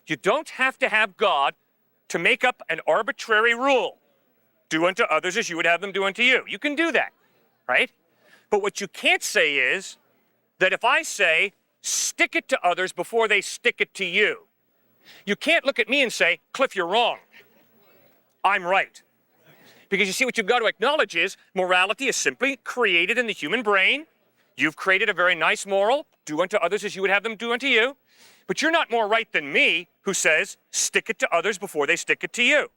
You don't have to have God to make up an arbitrary rule. Do unto others as you would have them do unto you. You can do that, right? But what you can't say is that if I say, stick it to others before they stick it to you, you can't look at me and say, Cliff, you're wrong. I'm right. Because you see, what you've got to acknowledge is morality is simply created in the human brain. You've created a very nice moral, do unto others as you would have them do unto you. But you're not more right than me, who says, stick it to others before they stick it to you.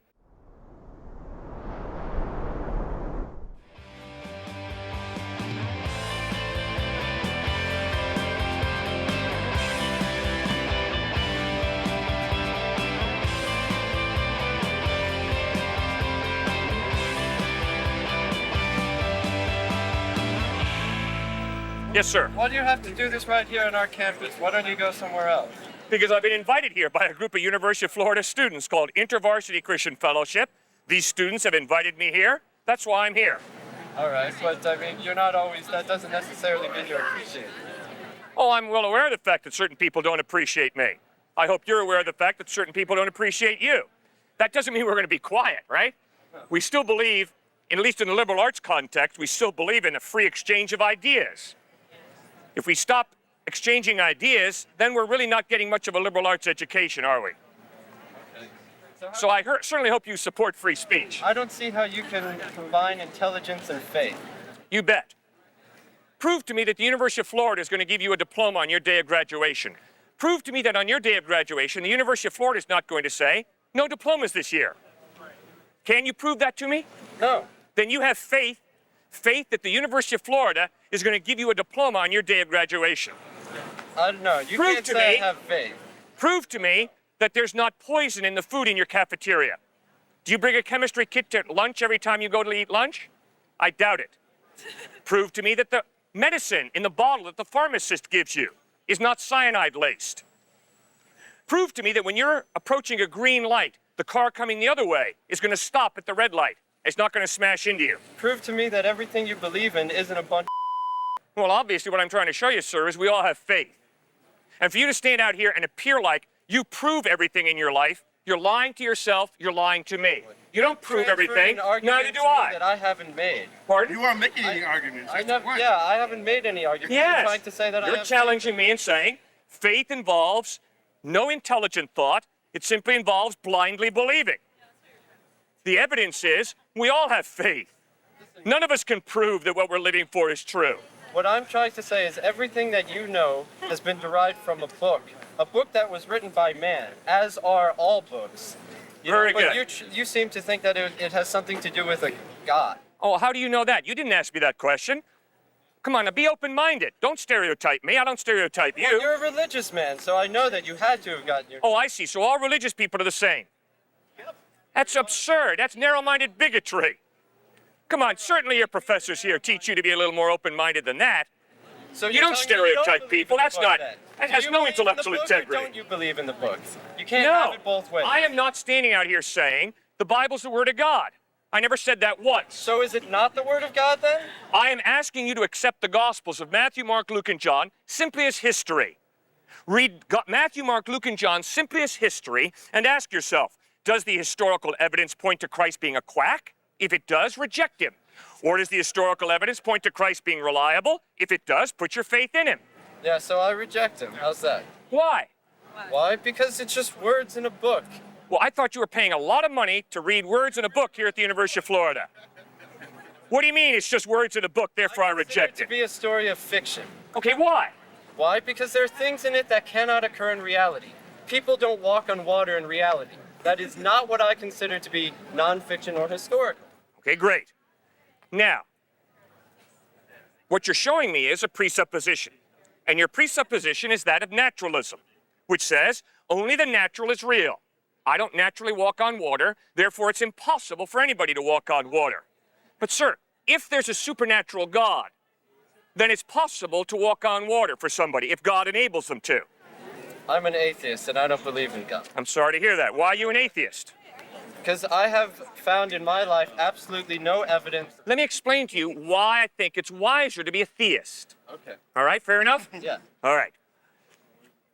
Yes, sir. Why do you have to do this right here on our campus? Why don't you go somewhere else? Because I've been invited here by a group of University of Florida students called InterVarsity Christian Fellowship. These students have invited me here. That's why I'm here. All right, but I mean, you're not always, that doesn't necessarily mean you appreciate it. Oh, I'm well aware of the fact that certain people don't appreciate me. I hope you're aware of the fact that certain people don't appreciate you. That doesn't mean we're going to be quiet, right? We still believe, at least in the liberal arts context, we still believe in a free exchange of ideas. If we stop exchanging ideas, then we're really not getting much of a liberal arts education, are we? Okay. So I certainly hope you support free speech. I don't see how you can combine intelligence and faith. You bet. Prove to me that the University of Florida is going to give you a diploma on your day of graduation. Prove to me that on your day of graduation, the University of Florida is not going to say, no diplomas this year. Can you prove that to me? No. Then you have faith that the University of Florida is going to give you a diploma on your day of graduation. I don't know. You Prove can't to say me- I have faith. Prove to me that there's not poison in the food in your cafeteria. Do you bring a chemistry kit to lunch every time you go to eat lunch? I doubt it. Prove to me that the medicine in the bottle that the pharmacist gives you is not cyanide-laced. Prove to me that when you're approaching a green light, the car coming the other way is going to stop at the red light. It's not going to smash into you. Prove to me that everything you believe in isn't a bunch of Well, obviously, what I'm trying to show you, sir, is we all have faith. And for you to stand out here and appear like you prove everything in your life, you're lying to yourself, you're lying to me. You don't prove everything, neither do I. That I haven't made. Pardon? You aren't making any arguments. I That's the never, point. yeah, I haven't made any argument. Yes. You're trying to say that I You're have challenging me and saying faith involves no intelligent thought. It simply involves blindly believing. The evidence is we all have faith. None of us can prove that what we're living for is true. What I'm trying to say is everything that you know has been derived from a book that was written by man, as are all books. Very but good. You seem to think that it has something to do with a God. Oh, how do you know that? You didn't ask me that question. Come on, now be open-minded. Don't stereotype me. I don't stereotype you. Well, you're a religious man, so I know that you had to have gotten your... Oh, I see. So all religious people are the same. That's absurd. That's narrow-minded bigotry. Come on, certainly your professors here teach you to be a little more open-minded than that. So You you're don't telling me you stereotype believe people. in the That's book, not. then? That Do has you no believe in the intellectual book, or integrity. don't you believe in the books? You can't No, have it both ways. I am not standing out here saying the Bible's the Word of God. I never said that once. So is it not the Word of God, then? I am asking you to accept the Gospels of Matthew, Mark, Luke, and John simply as history. Read Matthew, Mark, Luke, and John simply as history and ask yourself, does the historical evidence point to Christ being a quack? If it does, reject him. Or does the historical evidence point to Christ being reliable? If it does, put your faith in him. Yeah, so I reject him. How's that? Why? Why? Because it's just words in a book. Well, I thought you were paying a lot of money to read words in a book here at the University of Florida. What do you mean it's just words in a book, therefore I consider reject it it? to be a story of fiction. Okay, why? Why? Because there are things in it that cannot occur in reality. People don't walk on water in reality. That is not what I consider to be nonfiction or historical. Okay, great. Now, what you're showing me is a presupposition. And your presupposition is that of naturalism, which says only the natural is real. I don't naturally walk on water, therefore it's impossible for anybody to walk on water. But sir, if there's a supernatural God, then it's possible to walk on water for somebody if God enables them to. I'm an atheist and I don't believe in God. I'm sorry to hear that. Why are you an atheist? Because I have found in my life absolutely no evidence. Let me explain to you why I think it's wiser to be a theist. Okay. All right, fair enough? Yeah. All right.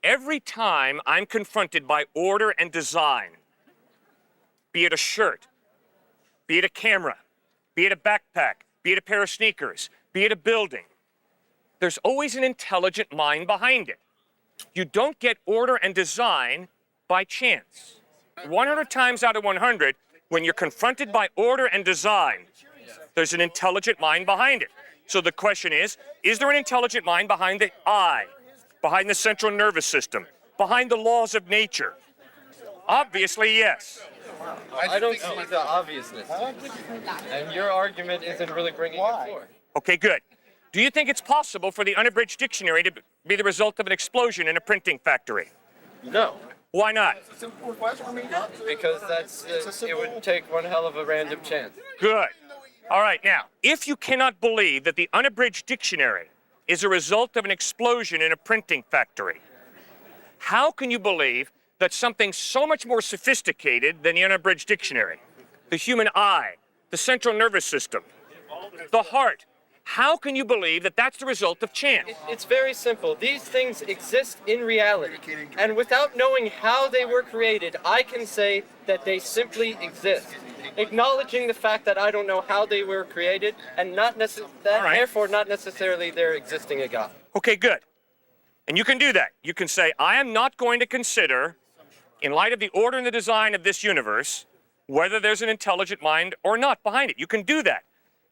every time I'm confronted by order and design, be it a shirt, be it a camera, be it a backpack, be it a pair of sneakers, be it a building, there's always an intelligent mind behind it. You don't get order and design by chance. 100 times out of 100, when you're confronted by order and design, there's an intelligent mind behind it. So the question is there an intelligent mind behind the eye, behind the central nervous system, behind the laws of nature? Obviously, yes. I don't see the obviousness. And your argument isn't really bringing it forward. Okay, good. Do you think it's possible for the unabridged dictionary to be the result of an explosion in a printing factory? No. Why not? Because it would take one hell of a random chance. Good. All right, now, if you cannot believe that the unabridged dictionary is a result of an explosion in a printing factory, how can you believe that something so much more sophisticated than the unabridged dictionary, the human eye, the central nervous system, the heart, how can you believe that that's the result of chance? It's very simple. These things exist in reality. And without knowing how they were created, I can say that they simply exist. Acknowledging the fact that I don't know how they were created and therefore not necessarily they're existing a God. Okay, good. And you can do that. You can say, I am not going to consider, in light of the order and the design of this universe, whether there's an intelligent mind or not behind it. You can do that.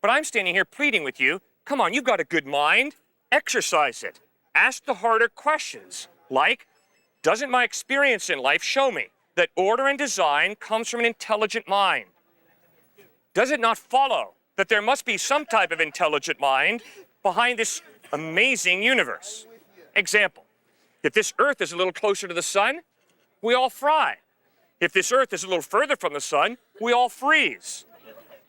But I'm standing here pleading with you, come on, you've got a good mind, exercise it. Ask the harder questions, like, doesn't my experience in life show me that order and design comes from an intelligent mind? Does it not follow that there must be some type of intelligent mind behind this amazing universe? Example, if this Earth is a little closer to the sun, we all fry. If this Earth is a little further from the sun, we all freeze.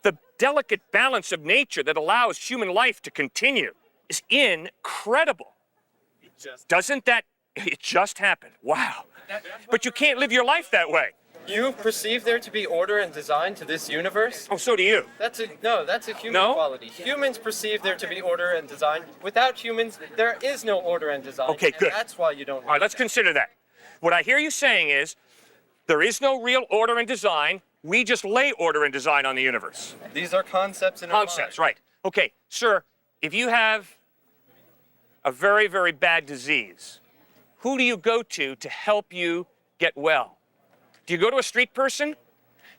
The delicate balance of nature that allows human life to continue is incredible. Doesn't that, it just happened, wow. But you can't live your life that way. You perceive there to be order and design to this universe? Oh, so do you. That's a human quality. Humans perceive there to be order and design. Without humans, there is no order and design. Okay, good. And that's why you don't. All right, let's consider that. What I hear you saying is, there is no real order and design. We just lay order and design on the universe. These are concepts in our mind. Concepts, right. Okay, sir, if you have a very, very bad disease, who do you go to help you get well? Do you go to a street person?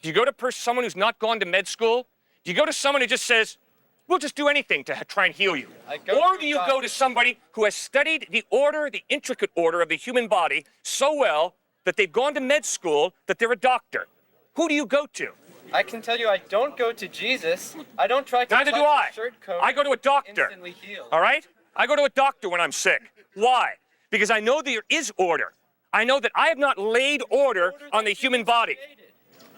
Do you go to someone who's not gone to med school? Do you go to someone who just says, we'll just do anything to try and heal you? Or do you go to somebody who has studied the order, the intricate order of the human body so well that they've gone to med school that they're a doctor? Who do you go to? I can tell you I don't go to Jesus. I don't try to Neither touch do I. the shirt coat I go to a doctor. instantly heal. All right? I go to a doctor when I'm sick. Why? Because I know there is order. I know that I have not laid order on the human body.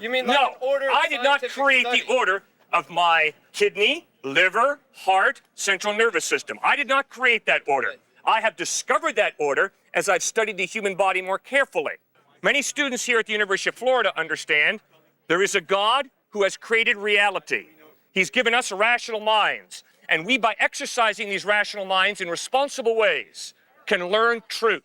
You mean like No, an order of I did not scientific create study? the order of my kidney, liver, heart, central nervous system. I did not create that order. I have discovered that order as I've studied the human body more carefully. Many students here at the University of Florida understand there is a God who has created reality. He's given us rational minds, and we, by exercising these rational minds in responsible ways, can learn truth.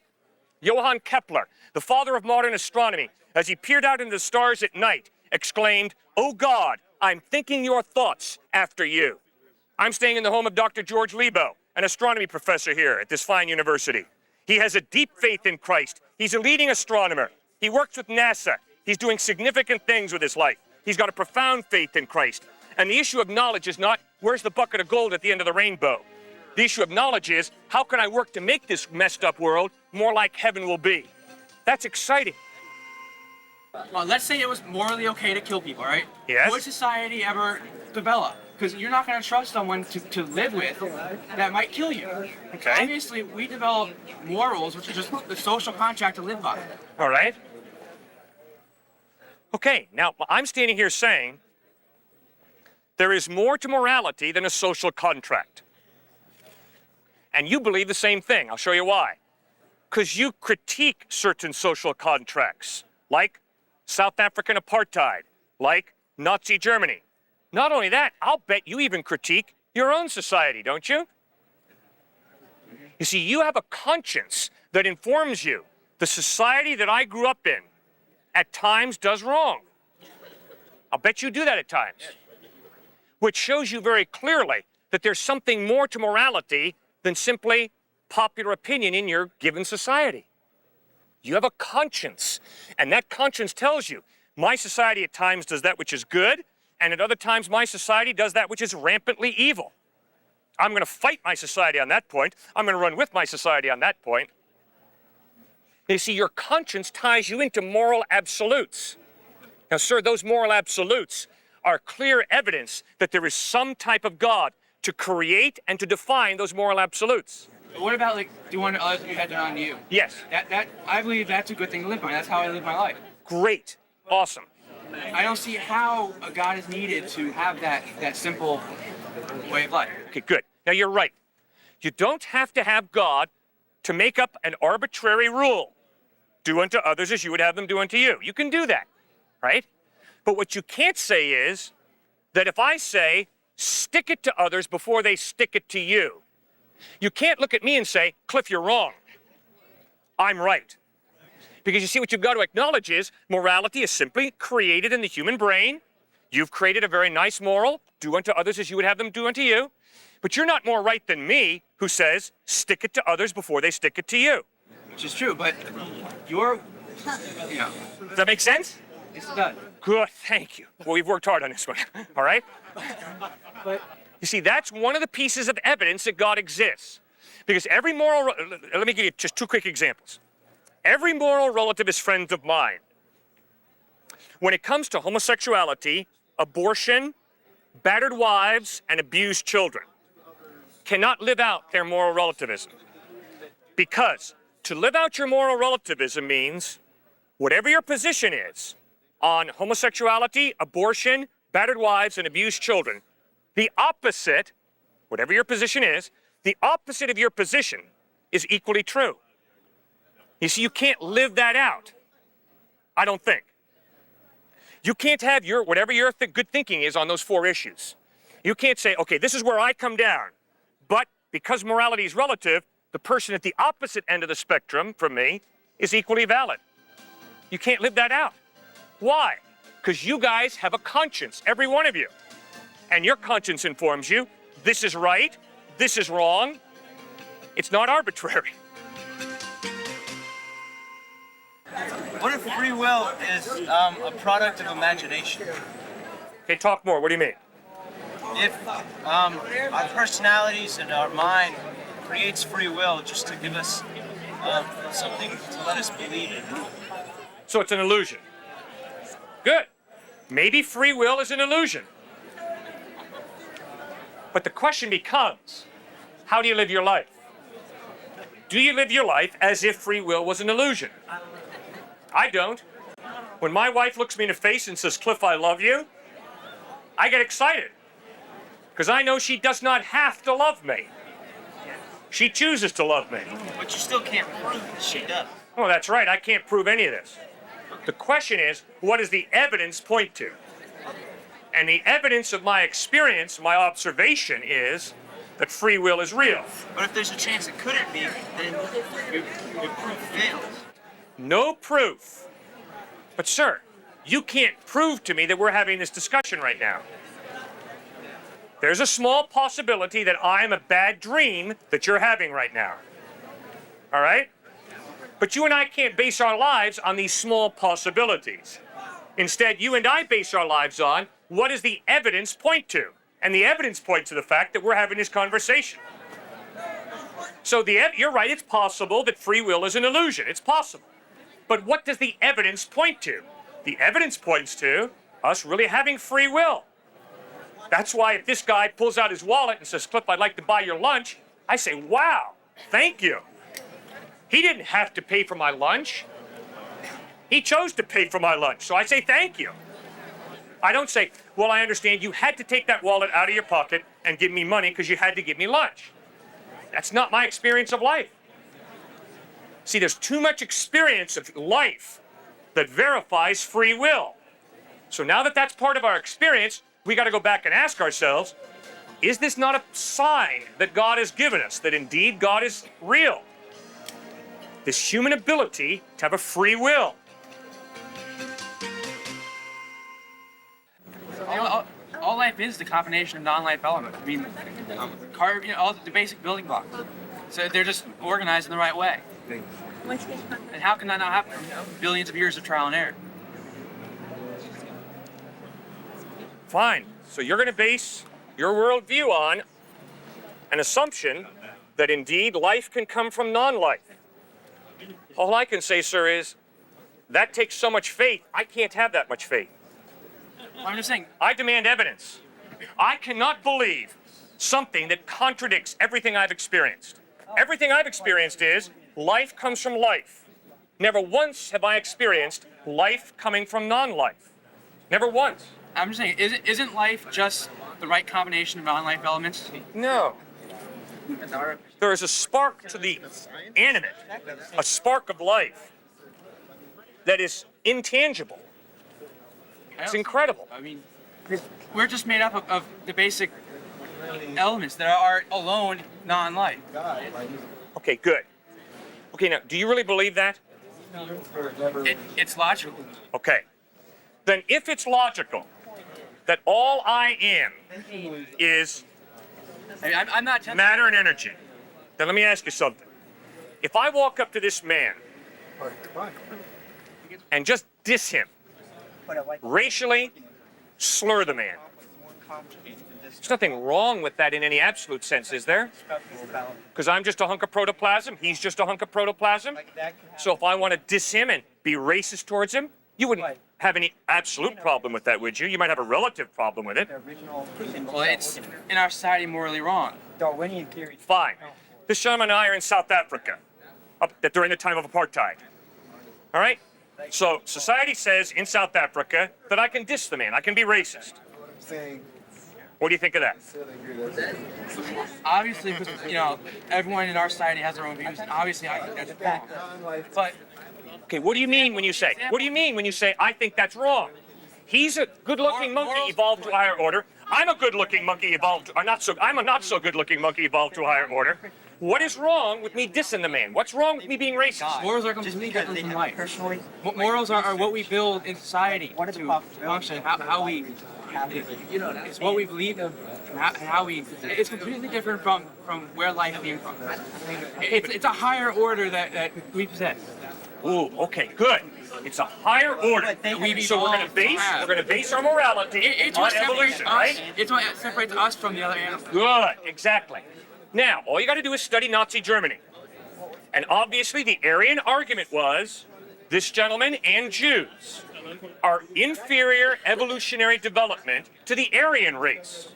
Johann Kepler, the father of modern astronomy, as he peered out into the stars at night, exclaimed, "Oh God, I'm thinking your thoughts after you." I'm staying in the home of Dr. George Lebo, an astronomy professor here at this fine university. He has a deep faith in Christ. He's a leading astronomer. He works with NASA. He's doing significant things with his life. He's got a profound faith in Christ. And the issue of knowledge is not, where's the bucket of gold at the end of the rainbow? The issue of knowledge is, how can I work to make this messed up world more like heaven will be? That's exciting. Well, let's say it was morally okay to kill people, right? Yes. Would society ever develop? Because you're not going to trust someone to live with that might kill you. Okay. Obviously, we develop morals, which is just the social contract to live by. All right. Okay, now I'm standing here saying there is more to morality than a social contract. And you believe the same thing. I'll show you why. Because you critique certain social contracts, like South African apartheid, like Nazi Germany. Not only that, I'll bet you even critique your own society, don't you? You see, you have a conscience that informs you the society that I grew up in at times does wrong. I'll bet you do that at times. Which shows you very clearly that there's something more to morality than simply popular opinion in your given society. You have a conscience, and that conscience tells you, my society at times does that which is good, and at other times my society does that which is rampantly evil. I'm going to fight my society on that point. I'm going to run with my society on that point. You see, your conscience ties you into moral absolutes. Now, sir, those moral absolutes are clear evidence that there is some type of God to create and to define those moral absolutes. But what about like doing to others what you had done on you? Yes. That I believe that's a good thing to live by. That's how I live my life. Great. Awesome. I don't see how a God is needed to have that simple way of life. Okay, good. Now, you're right. You don't have to have God to make up an arbitrary rule. Do unto others as you would have them do unto you. You can do that, right? But what you can't say is that if I say, stick it to others before they stick it to you, you can't look at me and say, Cliff, you're wrong. I'm right. Because you see, what you've got to acknowledge is morality is simply created in the human brain. You've created a very nice moral, do unto others as you would have them do unto you. But you're not more right than me, who says, stick it to others before they stick it to you. Which is true, but you're, Does that make sense? it's done. Good, thank you. Well, we've worked hard on this one, all right? But You see, that's one of the pieces of evidence that God exists. Because every moral, let me give you just two quick examples. Every moral relativist friend of mine, when it comes to homosexuality, abortion, battered wives, and abused children, cannot live out their moral relativism. Because to live out your moral relativism means whatever your position is on homosexuality, abortion, battered wives, and abused children, the opposite, whatever your position is, the opposite of your position is equally true. You see, you can't live that out, I don't think. You can't have whatever your good thinking is on those four issues. You can't say, okay, this is where I come down, but because morality is relative, the person at the opposite end of the spectrum from me is equally valid. You can't live that out. Why? Because you guys have a conscience, every one of you. And your conscience informs you, this is right, this is wrong. It's not arbitrary. What if free will is a product of imagination? Okay, talk more. What do you mean? If our personalities and our mind creates free will just to give us something to let us believe in. So it's an illusion. Good. Maybe free will is an illusion. But the question becomes, how do you live your life? Do you live your life as if free will was an illusion? I don't. When my wife looks me in the face and says, Cliff, I love you, I get excited. Because I know she does not have to love me. She chooses to love me. But you still can't prove that she does. Oh, that's right. I can't prove any of this. The question is, what does the evidence point to? And the evidence of my experience, my observation is that free will is real. But if there's a chance it couldn't be, then your proof fails. No proof. But sir, you can't prove to me that we're having this discussion right now. There's a small possibility that I'm a bad dream that you're having right now. All right? But you and I can't base our lives on these small possibilities. Instead, you and I base our lives on what does the evidence point to? And the evidence points to the fact that we're having this conversation. So you're right, it's possible that free will is an illusion. It's possible. But what does the evidence point to? The evidence points to us really having free will. That's why if this guy pulls out his wallet and says, Cliff, I'd like to buy your lunch, I say, wow, thank you. He didn't have to pay for my lunch. He chose to pay for my lunch, so I say thank you. I don't say, well, I understand you had to take that wallet out of your pocket and give me money because you had to give me lunch. That's not my experience of life. See, there's too much experience of life that verifies free will. So now that that's part of our experience, we got to go back and ask ourselves, is this not a sign that God has given us, that indeed God is real? this human ability to have a free will. All life is the combination of non-life elements. I mean, all the basic building blocks. So they're just organized in the right way. And how can that not happen from billions of years of trial and error? Fine. So you're going to base your worldview on an assumption that indeed life can come from non-life. All I can say, sir, is that takes so much faith. I can't have that much faith. I'm just saying. I demand evidence. I cannot believe something that contradicts everything I've experienced. Everything I've experienced is life comes from life. Never once have I experienced life coming from non-life. Never once. I'm just saying, isn't life just the right combination of non-life elements? No. There is a spark to the animate, a spark of life that is intangible. It's incredible. I mean, we're just made up of the basic elements that are alone non-life. Okay, good. Okay, now, do you really believe that? It's logical. Okay. Then if it's logical that all I am is I mean, I'm not tempted. matter and energy, then let me ask you something. If I walk up to this man and just diss him, racially slur the man, there's nothing wrong with that in any absolute sense, is there? Because I'm just a hunk of protoplasm, he's just a hunk of protoplasm. So if I want to diss him and be racist towards him, you wouldn't have any absolute problem with that, would you? You might have a relative problem with it. Well, it's in our society morally wrong. Fine. This gentleman and I are in South Africa during the time of apartheid. All right? So society says in South Africa that I can diss the man, I can be racist. What do you think of that? Obviously, because, everyone in our society has their own views. Obviously, I think that's wrong. But Okay, what do you mean when you say? What do you mean when you say I think that's wrong? He's a good-looking monkey evolved to a higher order. I'm a good-looking monkey evolved, or not so. I'm a not so good-looking monkey evolved to a higher order. What is wrong with me dissing the man? What's wrong with me being racist? Morals are completely different from life. Morals are what we build in society to function. How we, it's what we believe in. How we. It's completely different from where life came from. It's a higher order that we possess. Ooh, okay, good. It's a higher order. So we're going to base our morality on evolution, right? It's what separates us from the other animals. Good, exactly. Now, all you got to do is study Nazi Germany. And obviously the Aryan argument was this gentleman and Jews are inferior evolutionary development to the Aryan race.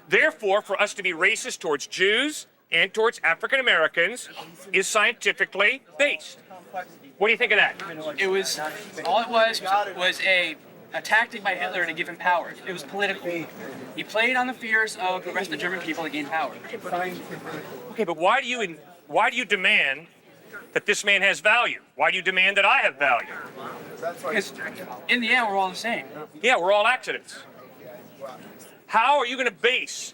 Therefore, for us to be racist towards Jews and towards African Americans is scientifically based. What do you think of that? It was a tactic by Hitler to give him power. It was political. He played on the fears of the rest of the German people to gain power. Okay, but why do you demand that this man has value? Why do you demand that I have value? Because in the end, we're all the same. Yeah, we're all accidents. How are you going to base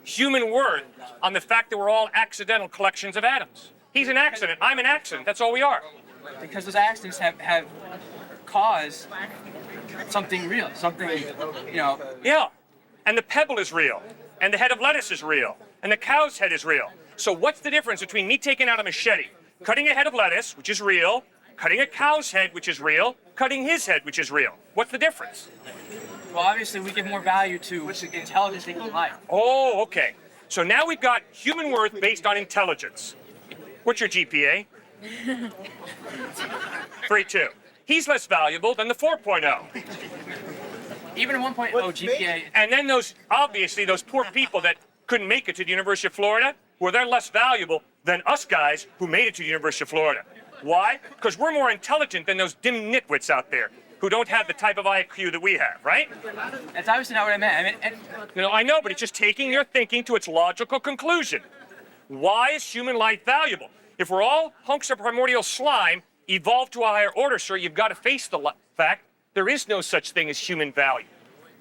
human worth on the fact that we're all accidental collections of atoms? He's an accident. I'm an accident. That's all we are. Because those accidents have caused something real, something. Yeah, and the pebble is real, and the head of lettuce is real, and the cow's head is real. So what's the difference between me taking out a machete, cutting a head of lettuce, which is real, cutting a cow's head, which is real, cutting his head, which is real? What's the difference? Well, obviously, we give more value to intelligent thinking life. Oh, okay. So now we've got human worth based on intelligence. What's your GPA? 3.2. He's less valuable than the 4.0. Even a 1.0 GPA. And then those poor people that couldn't make it to the University of Florida, well, they're less valuable than us guys who made it to the University of Florida. Why? Because we're more intelligent than those dim nitwits out there who don't have the type of IQ that we have, right? That's obviously not what I meant. I know, but it's just taking your thinking to its logical conclusion. Why is human life valuable? If we're all hunks of primordial slime evolved to a higher order, sir, you've got to face the fact there is no such thing as human value.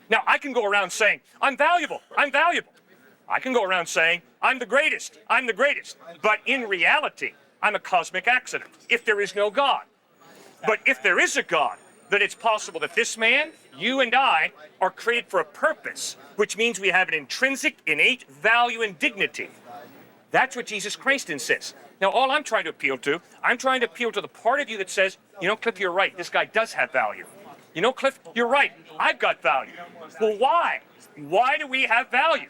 Now, I can go around saying, I'm valuable, I'm valuable. I can go around saying, I'm the greatest, I'm the greatest. But in reality, I'm a cosmic accident, if there is no God. But if there is a God, then it's possible that this man, you and I, are created for a purpose, which means we have an intrinsic, innate value and dignity. That's what Jesus Christ insists. Now, all I'm trying to appeal to, I'm trying to appeal to the part of you that says, you know, Cliff, you're right. This guy does have value. You know, Cliff, you're right. I've got value. Well, why? Why do we have value?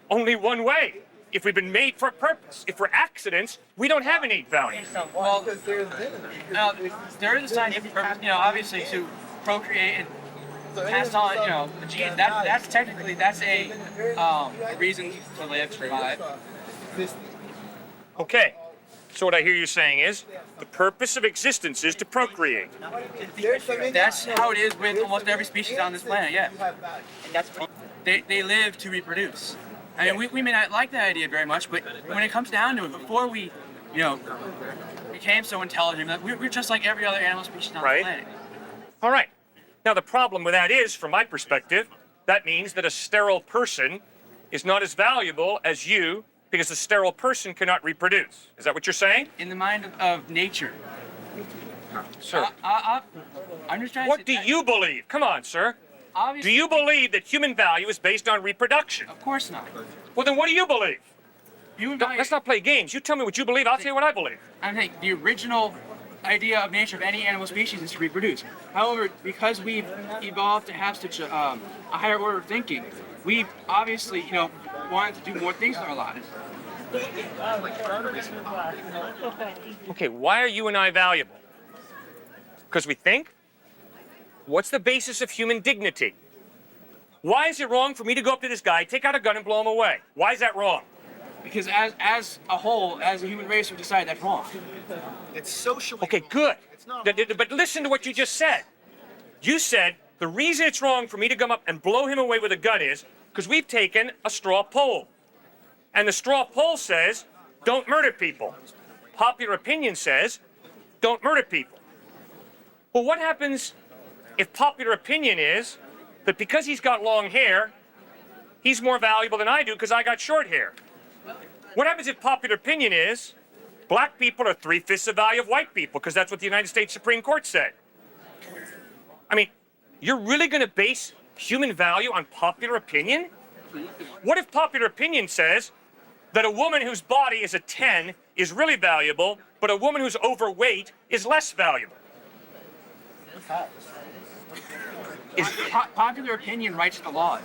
Only one way. If we've been made for a purpose. If we're accidents, we don't have innate value. Well, now, there is a scientific purpose, you know, obviously to procreate and pass on, you know, the genes. That's technically, that's a reason to live, survive. Okay. So what I hear you saying is, the purpose of existence is to procreate. That's how it is with almost every species on this planet, yeah. They live to reproduce. I mean, we may not like that idea very much, but when it comes down to it, before we, you know, became so intelligent, like, we're just like every other animal species on the planet. All right. Now, the problem with that is, from my perspective, that means that a sterile person is not as valuable as you because a sterile person cannot reproduce. Is that what you're saying? In the mind of nature. Sir. I'm just trying to What do you believe? Come on, sir. Obviously, Do you believe that human value is based on reproduction? Of course not. Well, then what do you believe? Human value, Let's not play games. You tell me what you believe, I'll tell you what I believe. I think the original idea of nature of any animal species is to reproduce. However, because we've evolved to have such a higher order of thinking, we've obviously, you know, wanted to do more things in our lives. Okay, why are you and I valuable? Because we think? What's the basis of human dignity? Why is it wrong for me to go up to this guy, take out a gun, and blow him away? Why is that wrong? Because as a whole, as a human race, we've decided that's wrong. It's socially Okay, wrong. good. It's not But listen to what you just said. You said the reason it's wrong for me to come up and blow him away with a gun is because we've taken a straw poll. And the straw poll says, don't murder people. Popular opinion says, don't murder people. Well, what happens if popular opinion is that because he's got long hair, he's more valuable than I do because I got short hair? What happens if popular opinion is black people are 3/5 the value of white people because that's what the United States Supreme Court said? I mean, you're really going to base human value on popular opinion? What if popular opinion says that a woman whose body is a 10 is really valuable, but a woman who's overweight is less valuable? Popular opinion writes the laws.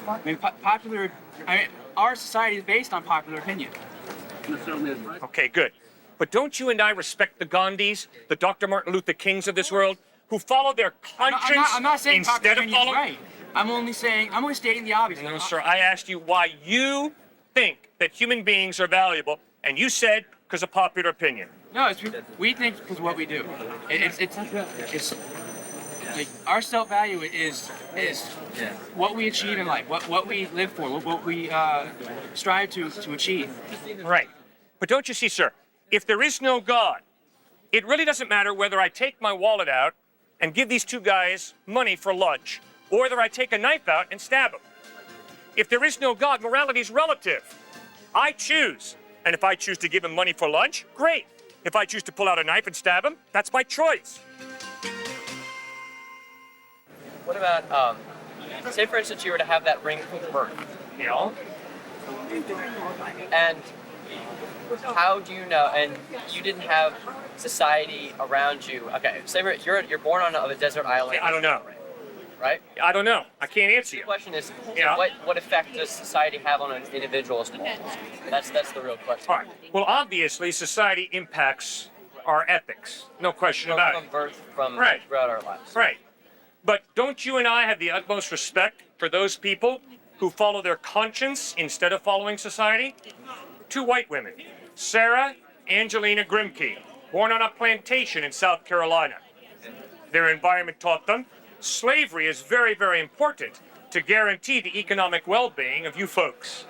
I mean, our society is based on popular opinion. Okay, good. But don't you and I respect the Gandhis, the Dr. Martin Luther Kings of this world, who follow their conscience I'm not saying instead popular of opinion is following? right. I'm only stating the obvious. No, sir, I asked you why you think that human beings are valuable, and you said because of popular opinion. No, we think because of what we do. It's like our self-value is what we achieve in life, what we live for, what we strive to achieve. Right. But don't you see, sir, if there is no God, it really doesn't matter whether I take my wallet out and give these two guys money for lunch, or whether I take a knife out and stab them. If there is no God, morality is relative. I choose. And if I choose to give him money for lunch, great. If I choose to pull out a knife and stab him, that's my choice. What about, say for instance you were to have that ring from birth, You know? and how do you know, and you didn't have society around you, okay, say you're born on a desert island. I don't know. Right? I don't know. I can't answer you. The question is, Yeah. what effect does society have on an individual's morals? That's the real question. All right. Well, obviously, society impacts our ethics. No question about From it. birth, from Right. throughout our lives. Right. But don't you and I have the utmost respect for those people who follow their conscience instead of following society? Two white women, Sarah Angelina Grimke, born on a plantation in South Carolina. Their environment taught them slavery is very, very important to guarantee the economic well-being of you folks.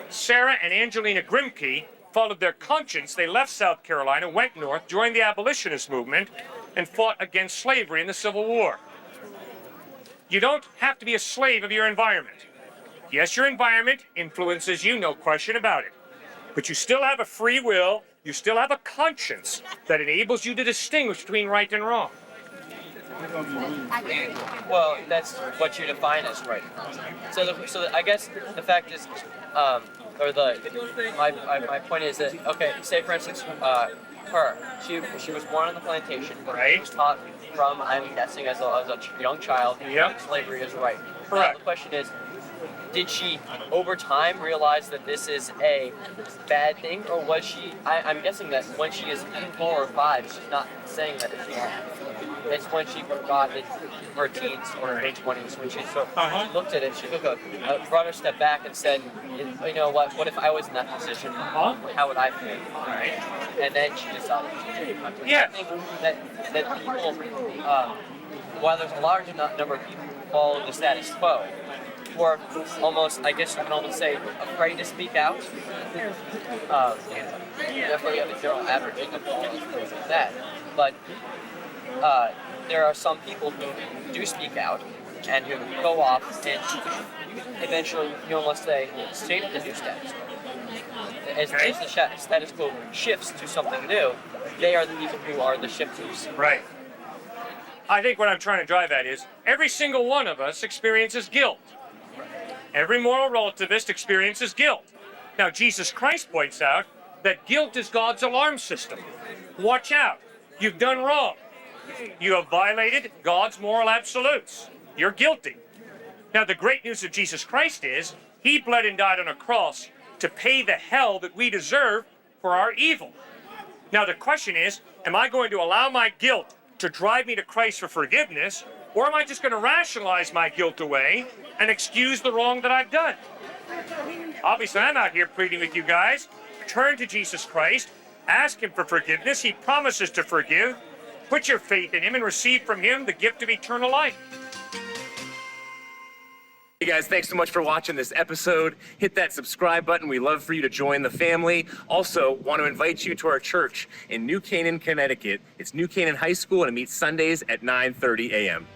Sarah and Angelina Grimke followed their conscience. They left South Carolina, went north, joined the abolitionist movement, and fought against slavery in the Civil War. You don't have to be a slave of your environment. Yes, your environment influences you, no question about it. But you still have a free will. you still have a conscience that enables you to distinguish between right and wrong. Well, that's what you define as right. So I guess the fact is, my point is that, okay, say for instance, she was born on the plantation, Right. She was taught from, I'm guessing, as a young child, Yep. slavery is right. Correct. Now, the question is, did she over time realize that this is a bad thing, or was she? I'm guessing that when she is 4 or 5, she's not saying that it's wrong. It's when she got in her teens or her mid-20s when she looked at it. She took a broader step back and said, you know what? What if I was in that position? How would I feel? Right. And then she decided to change. Yeah. I think that people, while there's a large number of people who follow the status quo, who are almost, I guess you can almost say, afraid to speak out. Definitely the general average income is like that. But there are some people who do speak out and who go off and eventually, you almost say, state the new status quo. As the status quo shifts to something new, they are the people who are the shifters. Right. I think what I'm trying to drive at is every single one of us experiences guilt. Every moral relativist experiences guilt. Now, Jesus Christ points out that guilt is God's alarm system. Watch out. You've done wrong. You have violated God's moral absolutes. You're guilty. Now, the great news of Jesus Christ is he bled and died on a cross to pay the hell that we deserve for our evil. Now, the question is, am I going to allow my guilt to drive me to Christ for forgiveness, or am I just going to rationalize my guilt away and excuse the wrong that I've done? Obviously, I'm out here pleading with you guys. Turn to Jesus Christ. Ask him for forgiveness. He promises to forgive. Put your faith in him and receive from him the gift of eternal life. Hey guys, thanks so much for watching this episode. Hit that subscribe button. We'd love for you to join the family. Also, want to invite you to our church in New Canaan, Connecticut. It's New Canaan High School, and it meets Sundays at 9:30 a.m.